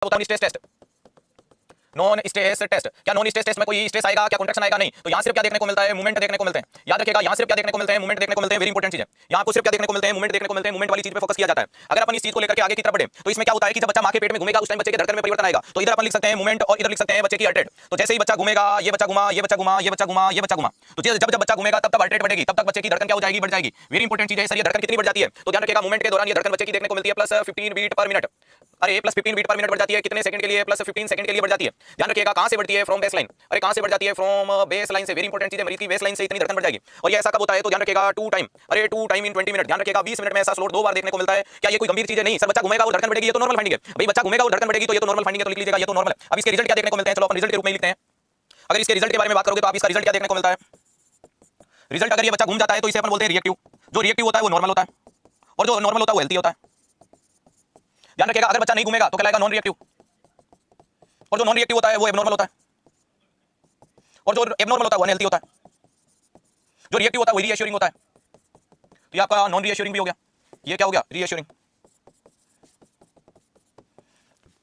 होता है stress test, non stress test. क्या नॉन स्ट्रेस टेस्ट में कोई स्ट्रेस आएगा, क्या कॉन्ट्रैक्शन आएगा? नहीं। तो यहाँ सिर्फ क्या देखने को मिलता है, मूवमेंट देखने को मिलते हैं। याद रखिएगा, यहाँ सिर्फ क्या देखने को मिलते हैं, मूवमेंट देखने को मिलते हैं। वेरी इंपॉर्टेंट चीज है, यहाँ आपको सिर्फ क्या देखने को मिलते हैं, मूवमेंट देखने को मिलते हैं। मूवमेंट वाली चीज पे फोकस किया जाता है। अगर अपन इस चीज को लेकर के आगे की तरफ बढ़े तो इसमें क्या होता है कि जब बच्चा मां के पेट में घूमेगा उस टाइम बच्चे के धड़कन में परिवर्तन आएगा। तो इधर अपन लिख सकते हैं मूवमेंट और इधर लिख सकते हैं बच्चे की हार्ट रेट। तो जैसे ही बच्चा घूमेगा, ये बच्चा घुमा, ये बच्चा घुमा, ये बच्चा घुमा, ये बच्चा घुमा, तो जब जब बच्चा घूमेगा तब हार्ट रेट बढ़ेगी, तब तक बच्चे की धड़कन क्या हो जाएगी, बढ़ जाएगी। वेरी इंपॉर्टेंट चीज है सर, ये धड़कन कितनी बढ़ जाती है? तो ध्यान रखिएगा, मूवमेंट के दौरान ये धड़कन बच्चे की देखने को मिलती है प्लस 15 बीट पर मिनट। अरे प्लस 15 बीट पर मिनट बढ़ जाती है कितने सेकंड के लिए? प्लस 15 सेकंड के लिए बढ़ जाती है। ध्यान रखिएगा, कहां से बढ़ती है? From base line. अरे कहां से बढ़ जाती है? फ्रॉम बेस लाइन से। वेरी इंपॉर्टेंट चीज है, मरीज की बेस लाइन से इतनी धड़कन बढ़ जाएगी। और ये ऐसा कब होता है? तो ध्यान रखिएगा 2 टाइम, अरे 2 टाइम इन 20 मिनट। ध्यान रखिएगा 20 मिनट में ऐसा स्लोट 2 बार देखने को मिलता है। क्या ये कोई गंभीर चीज है? नहीं सर, बच्चा घूमेगा और धड़कन बढ़ेगी, ये तो नॉर्मल फाइंडिंग है भाई। बच्चा घूमेगा और धड़कन बढ़ेगी तो ये तो नॉर्मल फाइंडिंग है, तो लिख लीजिएगा ये तो नॉर्मल है। अब इसके रिजल्ट क्या देखने को मिलते हैं? चलो अपन रिजल्ट के रूप में लिखते हैं। अगर इसके रिजल्ट के बारे में बात करोगे तो आप इसका रिजल्ट क्या देखने को मिलता है? रिजल्ट अगर ये बच्चा घूम जाता है तो इसे अपन बोलते हैं रिएक्टिव। जो रिएक्टिव होता है वो नॉर्मल होता है और जो नॉर्मल होता है वो हेल्दी होता है। ध्यान रखिएगा, अगर बच्चा नहीं घूमेगा तो कहलाएगा नॉन रिएक्टिव, और जो नॉन रिएक्टिव होता है वो एबनॉर्मल होता है, और जो एबनॉर्मल होता है वो अनहेल्दी होता है। जो रिएक्टिव होता है वही रीअश्योरिंग होता है। तो ये आपका नॉन रीअश्योरिंग भी हो गया, ये क्या हो गया? रीअश्योरिंग।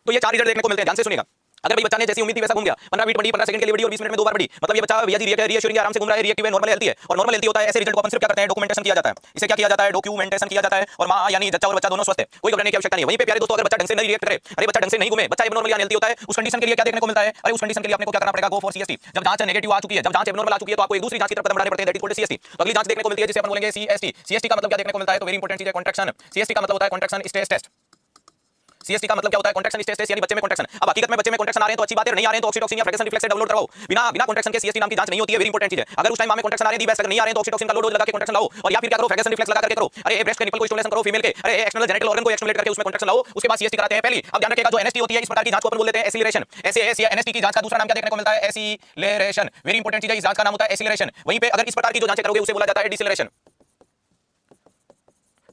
तो ये 4 रिजल्ट देखने को मिलते हैं, ध्यान से सुनिएगा। अगर भाई बच्चा ने जैसी उम्मीद थी वैसा घूम गया, 15 बीट बढ़ी, 15 सेकंड के लिए बढ़ी और 20 मिनट में 2 बार बढ़ी, मतलब ये बच्चा रीअश्योरिंग आराम से घूम रहा है, रिएक्टिव है, नॉर्मल हेल्दी है। और नॉर्मल हेल्दी होता है, ऐसे रिजल्ट को अपन सिर्फ क्या करते हैं? डॉक्यूमेंटेशन किया जाता है। इसे क्या किया जाता है? डॉक्यूमेंटेशन किया जाता है। और मां यानी जच्चा और बच्चा दोनों स्वस्थ है, कोई घबराने की आवश्यकता नहीं है। वहीं पे प्यारे दोस्तों, अगर बच्चा ढंग से नहीं रिएक्ट करे, अरे बच्चा ढंग से नहीं घूमे, बच्चा एबनॉर्मल या अनहेल्दी होता है, उस कंडीशन के लिए क्या देखने को मिलता है? अरे उस कंडीशन के लिए आपने को क्या करना पड़ेगा? Go for CST. जब जांच नेगेटिव आ चुकी है, जब जांच एबनॉर्मल आ चुकी है, तो आपको एक दूसरी जांच की तरफ कदम बढ़ाने पड़ते हैं, दैट इज कॉल्ड सीएसटी। तो अगली जांच देखने को मिलती है जिसे अपन बोलेंगे सीएसटी। सीएसटी का मतलब क्या देखने को मिलता है? तो वेरी इंपॉर्टेंट चीज है कॉन्ट्रैक्शन। सीएसटी का मतलब होता है कॉन्ट्रैक्शन स्ट्रेस टेस्ट। सीएसटी का मतलब क्या होता है? कॉन्ट्रैक्शन स्ट्रेस टेस्ट, यानी बच्चे में कॉन्ट्रैक्शन। अब हकीकत में बच्चे में कॉन्ट्रैक्शन आ रहे हैं तो अच्छी बात है, नहीं आ रहे हैं तो ऑक्सीटोसिन या फ्लेक्सन रिफ्लेक्स से डाउनलोड कराओ। बिना कॉन्ट्रैक्शन के सीएसटी नाम की जांच नहीं होती है। वेरी इंपॉर्टेंट चीज है, अगर उस टाइम में कॉन्ट्रैक्शन आ रहे हैं बेस्ट, अगर नहीं आ रहे हैं तो ऑक्सीटोसिन का लोड लगा के कॉन्ट्रैक्शन लाओ। और या फिर क्या करो? फ्लेक्सन रिफ्लेक्स लगा करके करो। अरे ब्रेस्ट के निपल को स्टिमुलेशन करो, फीमेल के अरे एक्सटर्नल जेनिटल ऑर्गन को स्टिमुलेट करके उसमें कॉन्ट्रैक्शन लाओ, उसके बाद सीएसटी कराते हैं पहली। अब ध्यान रखिएगा, जो एनएसटी होती है इस प्रकार की जांच को अपन बोल लेते हैं एक्सीलरेशन। एसएएस या एनएसटी की जांच का दूसरा नाम क्या देखने को मिलता है? एक्सीलरेशन। वेरी इंपॉर्टेंट चीज है, इस जांच का नाम होता है एक्सीलरेशन। वहीं पे अगर इस प्रकार की जो जांचें करोगे उसे बोला जाता है डिसेलरेशन।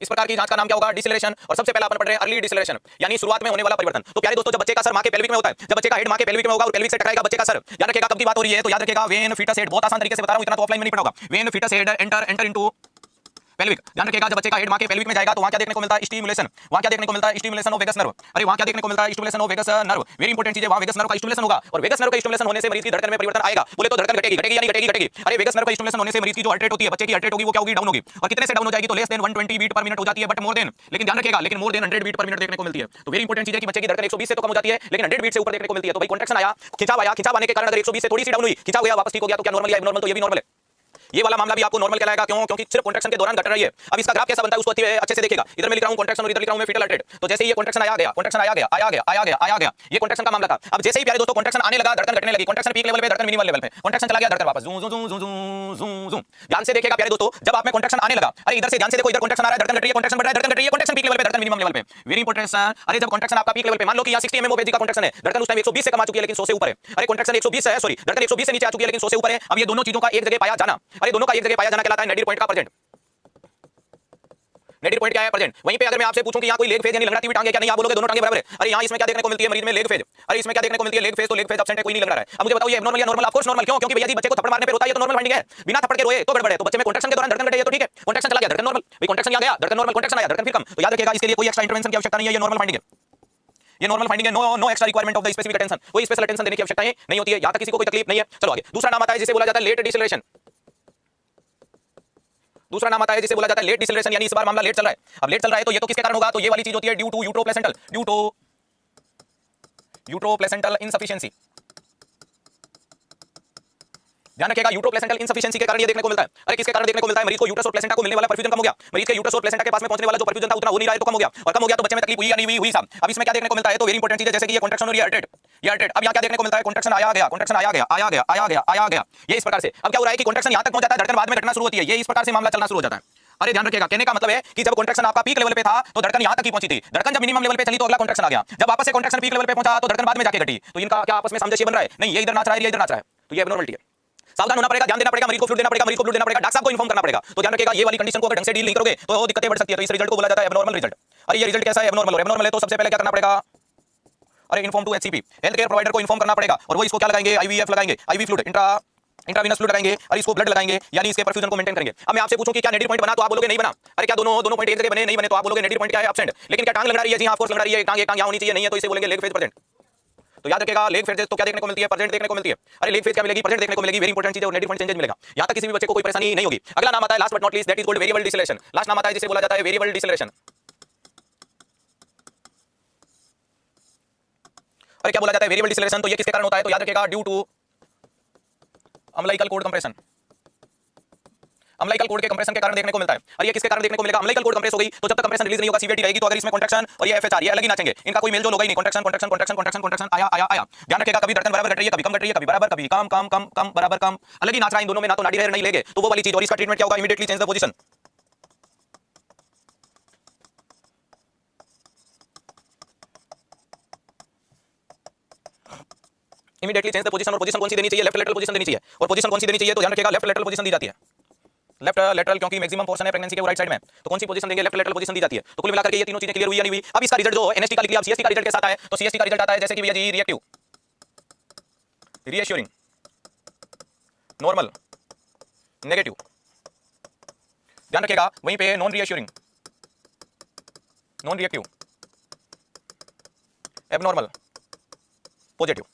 इस प्रकार की जांच का नाम क्या होगा? डिसेलरेशन। और सबसे पहला अपन पढ़ रहे हैं अर्ली डिसेलरेशन, यानी शुरुआत में होने वाला परिवर्तन। तो प्यारे दोस्तों, जब बच्चे का सर मां के पेल्विक में होता है, जब बच्चे का हेड मां के पेल्विक में होगा और पेल्विक से टकराएगा बच्चे का सर, याद रखिएगा कब की बात हो रही है? तो याद रखिएगा व्हेन फीटस हेड, बहुत आसान तरीके से बता रहा हूं, इतना तो ऑफलाइन में नहीं पढ़ा होगा। When fetus head enter into pelvic. ध्यान रखिएगा, जब बच्चे का हेड मां के पेल्विक में जाएगा तो वहां क्या देखने को मिलता है? स्टिमुलेशन। वहां क्या देखने को मिलता है? Stimulation of vagus nerve. अरे वहां क्या देखने को मिलता है? Stimulation of vagus nerve. Very important चीज है, वहां वेगस नर्व का स्टिमुलेशन होगा और वेगस नर्व का स्टिमुलेशन होने से मरीज की धड़कन में परिवर्तन आएगा। बोले तो धड़कन घटेगी, घटेगी या नहीं घटेगी? घटेगी। अरे वेगस नर्व का स्टिमुलेशन होने से मरीज की जो हार्ट रेट होती है, बच्चे की हार्ट रेट होगी, वो क्या होगी? डाउन होगी। और कितने से डाउन हो जाएगी? तो less than 120 beat per minute हो जाती है, बट मोर देन, लेकिन ध्यान रखिएगा, लेकिन more than 100 beat per minute देखने को मिलती है। तो वेरी इंपॉर्टेंट चीज है कि बच्चे की धड़कन 120 से तो कम हो जाती है, लेकिन 100 बीट से ऊपर देखने को मिलती है। तो भाई कॉन्ट्रैक्शन आया, खिंचाव आया, खिंचाव आने के कारण अगर 120 से थोड़ी सी डाउन हुई, खिंचाव गया, वापस ठीक हो गया, तो क्या नॉर्मल या एबनॉर्मल? तो ये भी नॉर्मल है। ये वाला मामला भी आपको नॉर्मल कहलाएगा। क्यों? क्योंकि सिर्फ कॉन्ट्रैक्शन के दौरान घट रही है। अब इसका ग्राफ कैसा बनता है उसको अच्छे से देखिएगा। इधर मैं लिख रहा हूं कॉन्ट्रैक्शन और इधर लिख रहा हूं मैं फीटल हार्ट रेट। तो जैसे ही ये कॉन्ट्रैक्शन आया गया, कॉन्ट्रैक्शन आया गया, आया गया, आया गया, आया गया, ये कॉन्ट्रैक्शन का मामला था। अब जैसे ही प्यारे दोस्तों कॉन्ट्रैक्शन आने लगा, धड़कन घटने लगी। कॉन्ट्रैक्शन पीक लेवल पे, धड़कन मिनिमम लेवल पे, कॉन्ट्रैक्शन चला गया, धड़कन वापस जूं जूं जूं जूं जूं जूं। ध्यान से देखिएगा प्यारे दोस्तों, जब आप में कॉन्ट्रैक्शन आने लगा, अरे इधर से ध्यान से देखो, इधर कॉन्ट्रैक्शन आ रहा है, धड़कन घट रही है, कॉन्ट्रैक्शन बढ़ रहा है, धड़कन घट रही है, कॉन्ट्रैक्शन पीक लेवल पे, धड़कन मिनिमम लेवल पे। Very important sir. अरे जब कॉन्ट्रैक्शन आपका पीक लेवल पे, मान लो कि यहां 60 एमएम का कॉन्ट्रैक्शन है, धड़कन उस टाइम 120 से कम आ चुकी है लेकिन 100 से ऊपर है। अरे कॉन्ट्रैक्शन 120 है, सॉरी धड़कन 120 से नीचे आ चुकी है लेकिन 100 से ऊपर है। अब ये दोनों चीजों का एक जगह पाया जाना, अरे दोनों का एक जगह पाया जाना कहलाता है नेडिर पॉइंट का प्रेजेंट। नेडिर पॉइंट क्या है? प्रेजेंट। वहीं पे अगर मैं आपसे पूछूं कि यहां कोई लेग फेज यानी लंगड़ाती हुई टांग है क्या? नहीं, आप बोलोगे दोनों टांगे बराबर है। अरे यहां इसमें क्या देखने को मिलती है? मरीज में लेग फेज। अरे इसमें क्या देखने को मिलती है? Lag phase. तो लेग फेज एब्सेंट है, कोई नहीं लग रहा है। अब मुझे बताओ ये एबनॉर्मल या नॉर्मल? Of course normal. क्यों? क्योंकि भैया जी बच्चे को थप्पड़ मारने पे रोता है, ये तो नॉर्मल फाइंडिंग है। बिना थप्पड़ के रोए तो गड़बड़ है। तो बच्चे में कॉन्ट्रैक्शन के दौरान धड़कन घटे, ये तो ठीक है। कॉन्ट्रैक्शन चला गया, धड़कन नॉर्मल। भाई कॉन्ट्रैक्शन आ गया, धड़कन नॉर्मल, कॉन्ट्रैक्शन आया, धड़कन फिर कम। तो याद रखिएगा इसके लिए कोई एक्स्ट्रा इंटरवेंशन की आवश्यकता नहीं है, ये नॉर्मल फाइंडिंग है। ये नॉर्मल फाइंडिंग है। No extra requirement of the specific attention. कोई स्पेशल अटेंशन देने की आवश्यकता नहीं होती है। यहां तक किसी को कोई तकलीफ नहीं है। चलो आगे। दूसरा नाम आता है जिसे बोला जाता है लेट डिसेलरेशन। दूसरा नाम आता है जिसे बोला जाता है लेट डिसेलरेशन, यानी इस बार मामला लेट चल रहा है। अब लेट चल रहा है तो ये तो किसके कारण होगा? तो ये वाली चीज होती है due to uteroplacental, due to uteroplacental insufficiency. ध्यान रखिएगा, यूट्रोप्लेसेंटल इनसफिशिएंसी के कारण ये देखने को मिलता है। अरे किसके कारण देखने को मिलता है? मरीज को यूट्रस और प्लेसेंटा को मिलने वाला परफ्यूजन कम हो गया। मरीज के यूट्रस और प्लेसेंटा के पास में पहुंचने वाला जो परफ्यूजन था उतना हो नहीं रहा है, तो कम हो गया। और कम हो गया तो बच्चे में तकलीफ हुई या नहीं हुई साहब। अब इसमें क्या देखने को मिलता है? तो वेरी इंपॉर्टेंट चीज है, जैसे कि ये कॉन्ट्रैक्शन और ये हार्ट रेट। अब यहां क्या देखने को मिलता है? कॉन्ट्रैक्शन आया गया, कॉन्ट्रैक्शन आया गया, आया गया, आया गया, आया गया, ये इस प्रकार से। अब क्या हो रहा है कि कॉन्ट्रैक्शन यहां तक पहुंच जाता है, धड़कन बाद में घटना शुरू होती है, ये इस प्रकार से मामला चलना शुरू हो जाता है। अरे ध्यान रखिएगा, कहने का मतलब है कि जब कॉन्ट्रैक्शन आपका पीक लेवल पे था तो धड़कन यहां तक ही पहुंची थी। धड़कन जब मिनिमम लेवल पे चली तो अगला कॉन्ट्रैक्शन आ गया। जब वापस से कॉन्ट्रैक्शन पीक लेवल पे पहुंचा तो धड़कन बाद में जाके घटी। तो इनका क्या आपस में सामंजस्य बन रहा है? नहीं, ये इधर नाच रहा है, ये इधर नाच रहा है, तो ये एबनॉर्मलिटी है। सावधान होना पड़ेगा, ध्यान देना पड़ेगा, मरीज को फ्लूइड देना पड़ेगा, मरीज को फ्लूइड देना पड़ेगा, डॉक्टर साहब को इन्फॉर्म करना पड़ेगा। तो ध्यान रखिएगा, ये वाली कंडीशन को अगर ढंग से डील नहीं करोगे तो दिक्कतें बढ़ सकती है। तो इस रिजल्ट को बोला जाता है एबनॉर्मल रिजल्ट। अरे ये रिजल्ट कैसा है? एबनॉर्मल। एबनॉर्मल है तो सबसे पहले क्या करना पड़ेगा? अरे inform to HCP, health care provider को इन्फॉर्म करना पड़ेगा। और वो इसको क्या लगाएंगे? आईवीएफ लगाएंगे, आईवी फ्लूइड, इंट्रावीनस फ्लूइड लगाएंगे और इसको ब्लड लगाएंगे, यानी इसके परफ्यूजन को मेंटेन करेंगे। अब मैं आपसे पूछूं कि क्या नेडिर पॉइंट बना? तो आप बोलोगे नहीं बना। अरे क्या दोनों पॉइंट एक जगह बने? नहीं बने। तो आप बोलोगे नेडिर पॉइंट क्या है? एब्सेंट। लेकिन क्या टांग लगा रही है? जी हां, ऑफ कोर्स लगा रही है। टांग यहां होनी चाहिए, नहीं है तो इसे बोलेंगे लेग फेज प्रेजेंट। तो याद रखिएगा लेग फेजेस तो क्या देखने को मिलती है, परसेंट देखने को मिलती है। अरे लेग फेज क्या मिलेगी, परसेंट देखने को मिलेगी, वेरी इंपॉर्टेंट चीज है, और नेट डिफरेंट चेंजेस मिलेगा। यहां तक किसी भी बच्चे को कोई परेशानी नहीं होगी। अगला नाम आता है last but not least, that is called variable deceleration. Last नाम आता है जिसे बोला जाता है वेरिएबल डिसेलेरेशन। अरे क्या बोला जाता है वेरिएबल डिसेलेरेशन, तो ये किसके कारण होता है, तो याद रखिएगा due to umbilical cord compression. Umbilical cord के कंप्रेशन के कारण देखने को मिलता है। और ये किसके कारण देखने को मिलेगा, अम्लाइकल कोड कंप्रेस हो गई तो जब तक कंप्रेशन रिलीज नहीं होगा सीवीटी रहेगी, तो अगर इसमें कॉन्ट्रैक्शन और ये एफएचआर ये अलग ही नाचेंगे, इनका कोई मेल जोल होगा ही नहीं। Contraction contraction contraction contraction contraction आया आया आया, ध्यान रखिएगा कभी धड़कन बराबर घट रही है, कभी कम घट रही है, कभी बराबर, कभी कम कम कम कम बराबर कम, अलग ही नाच रहा है इन दोनों में, ना तो नाड़ी नहीं लेंगे, तो वो वाली चीज। और इसका ट्रीटमेंट क्या होगा, immediately change the position. Immediately change the position. और पोजीशन कौन सी देनी चाहिए, लेफ्ट लेटरल पोजीशन देनी चाहिए। और पोजीशन कौन सी देनी चाहिए, तो ध्यान रखिएगा लेफ्ट लेटरल पोजीशन दी जाती है। लेफ्ट लेटरल क्योंकि मैक्सिमम पोर्शन है प्रेगनेंसी के वो राइट साइड में, तो कौन सी पोजीशन देंगे, लेफ्ट लेटरल पोजीशन दी जाती है। तो कुल मिलाकर के ये तीनों चीजें क्लियर हुई या नहीं हुई। अब इसका रिजल्ट जो एनएसटी का लिख लिया, अब सीएसटी का रिजल्ट कैसा आता है, तो सीएसटी का रिजल्ट आता है जैसे कि भैया जी रिएक्टिव, रीएश्योरिंग, नॉर्मल, नेगेटिव, ध्यान रखिएगा। वहीं पे non reassuring, non reactive, abnormal, positive.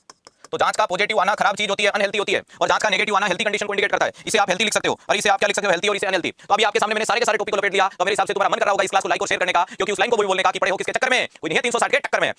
तो जांच का पॉजिटिव आना खराब चीज होती है, अनहेल्थी होती है, और जांच का नेगेटिव आना हेल्थी कंडीशन को इंडिकेट करता है। इसे आप हेल्थी लिख सकते हो, और इसे आप क्या लिख सकते हो, हेल्थी, और इसे अनहेल्थी। तो अभी आपके सामने मैंने सारे के सारे टॉपिक को लपेट लिया, तो मेरे हिसाब से तुम्हारा मन कर रहा होगा इस क्लास को लाइक और शेयर करने का, क्योंकि उस लाइन को भी बोलने का कि पढ़े हो किसके चक्कर में, कोई नहीं है 360 के टक्कर में।